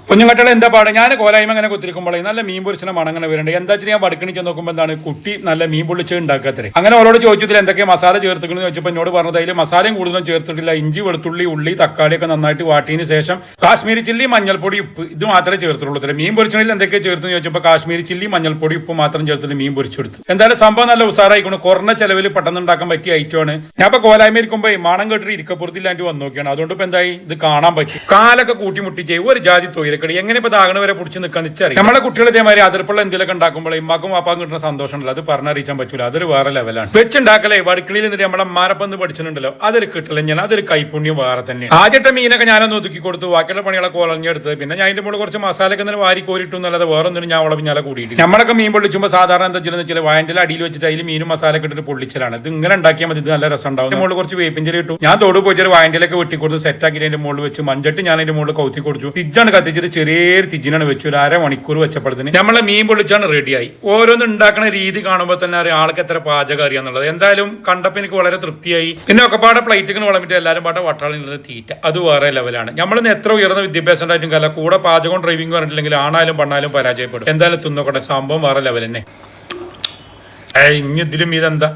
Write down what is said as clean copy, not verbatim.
കുഞ്ഞുങ്ങട്ടള എന്താ പാട് ഞാൻ കോലായ്മ അങ്ങനെ കുത്തിരിക്കുമ്പോഴേ നല്ല മീൻ പൊരിച്ചന മണങ്ങനെ വരുന്നുണ്ട് എന്താ വെച്ചാൽ ഞാൻ വടക്കണി ചെന്ന് നോക്കുമ്പോൾ എന്താണ് കുട്ടി നല്ല മീൻ പൊള്ളിച്ച് ഉണ്ടാക്കാത്തേ അങ്ങനെ അവരോട് ചോദിച്ചതിൽ എന്തൊക്കെ മസാല ചേർത്തുകയെന്ന് ചോദിച്ചപ്പോൾ എന്നോട് പറഞ്ഞത് അതിൽ മസാലയും കൂടുതലും ചേർത്തിട്ടില്ല ഇഞ്ചി വെളുത്തുള്ളി ഉള്ളി തക്കാളിയൊക്കെ നന്നായിട്ട് വാട്ടിയതിന് ശേഷം കാശ്മീരി ചില്ലി മഞ്ഞൾപ്പൊടി ഉപ്പ് ഇത് മാത്രമേ ചേർത്തുള്ളൂ മീൻ പൊരിച്ചതിൽ എന്തൊക്കെ ചേർത്തെന്ന് ചോദിച്ചപ്പോൾ കാശ്മീരി ചില്ലി മഞ്ഞൾപ്പൊടി ഉപ്പ് മാത്രം ചേർത്തിട്ട് മീൻ പൊരിച്ചെടുത്തു എന്തായാലും സംഭവം നല്ല ഉസാറായിക്കണം കുറഞ്ഞ ചെലവിൽ പെട്ടെന്ന് ഉണ്ടാക്കാൻ പറ്റിയ ഐറ്റമാണ് ഞാൻ ഇപ്പൊ കോലായ്മ ഇരിക്കുമ്പോൾ മണം കേട്ടിട്ട് ഇരിക്കപ്പുറത്തില്ലാണ്ട് വന്ന് നോക്കിയാണ് അതുകൊണ്ട് ഇപ്പൊ എന്തായി ഇത് കാണാൻ പറ്റും കാലൊക്കെ കൂട്ടിമുട്ടി ചെയ്യും ഒരു ജാതി തൊയിലക്കടി എങ്ങനെ ഇപ്പൊ ദാഗണ വരെ പിടിച്ച് നിൽക്കാൻ നിച്ചറിയാം നമ്മളെ കുട്ടികൾ ഇതേമാതിരി അതിർപ്പുള്ള എന്തെങ്കിലുമൊക്കെ ഉണ്ടാക്കുമ്പോൾ ഇമ്മാക്കും വാപ്പാക്കും കിട്ടുന്ന സന്തോഷമുണ്ടല്ലോ അത് പറഞ്ഞറിയിച്ചാൻ പറ്റൂല അതൊരു വേറെ ലെവലാണ് വെച്ചുണ്ടാക്കലേ വടുക്കളിയിൽ നിന്നിട്ട് നമ്മളെ മാരപ്പന്ന് പഠിച്ചിട്ടുണ്ടല്ലോ അതൊരു കിട്ടില്ല ഞാൻ അതൊരു കൈപുണ്യം വേറെ തന്നെ ആദ്യത്തെ മീനൊക്കെ ഞാനൊന്ന് ഒതുക്കി കൊടുത്തു ബാക്കിയുള്ള പണികളൊക്കെ ഒളഞ്ഞെടുത്ത് പിന്നെ ഞാൻ അതിന്റെ മുകളിൽ കുറച്ച് മസാലയൊക്കെ ഒന്ന് വാരി കോരിട്ടു എന്നല്ലാതെ വേറെ ഒന്നും ഞാൻ അവളെ പിന്നാലെ കൂടിയിട്ട് നമ്മളൊക്കെ മീൻ പൊള്ളിച്ചുമ്പോൾ സാധാരണ എന്താ വെച്ചാൽ വായന്റെ അടിയിൽ വെച്ചിട്ട് അതിൽ മീനും മസാല ഇട്ടിട്ട് പൊള്ളിച്ചലാണ് ഇത് ഇങ്ങനെ ഉണ്ടാക്കിയാൽ മതി ഇത് നല്ല രസം ഉണ്ടാവും മുകളിൽ കുറച്ച് വേപ്പിഞ്ചിൽ ഇട്ടു ഞാൻ തോട് പോയിട്ട് വായന്റെലൊക്കെ വെട്ടിക്കൊടുത്ത് സെറ്റ് ആക്കി അതിന്റെ മുകളിൽ വെച്ച് മഞ്ചട്ടി ഞാൻ അതിന്റെ മുകളിൽ കൗത്തി കൊടുത്തു തിജ്ജാണ് കത്തിച്ചിട്ട് ചെറിയൊരു തിജിനാണ് വെച്ചു ഒരു അരമണിക്കൂർ വെച്ചപ്പോഴത്തിന് നമ്മളെ മീൻ പൊള്ളിച്ചാണ് റെഡിയായി ഓരോന്ന് ഉണ്ടാക്കുന്ന രീതി കാണുമ്പോൾ തന്നെ അറിയാം ആൾക്ക് എത്ര പാചകം അറിയാന്നുള്ളത് എന്തായാലും കണ്ടപ്പോൾ എനിക്ക് വളരെ തൃപ്തിയായി പിന്നെ ഒക്കെ പാടെ പ്ലേറ്റിന് വളമിട്ട് എല്ലാവരും പാടെ വട്ടാളിൽ തീറ്റ അത് വേറെ ലെവലാണ് നമ്മളിന്ന് എത്ര ഉയർന്ന വിദ്യാഭ്യാസം ഉണ്ടായിട്ടും കല കൂടെ പാചകവും ഡ്രൈവിംഗ് പറഞ്ഞിട്ടില്ലെങ്കിൽ ആണായാലും പെണ്ണായാലും പരാജയപ്പെടും എന്തായാലും തിന്നോട്ടെ സംഭവം വേറെ ലെവൽ തന്നെ ഇനി ഇതിലും ഇതെന്താ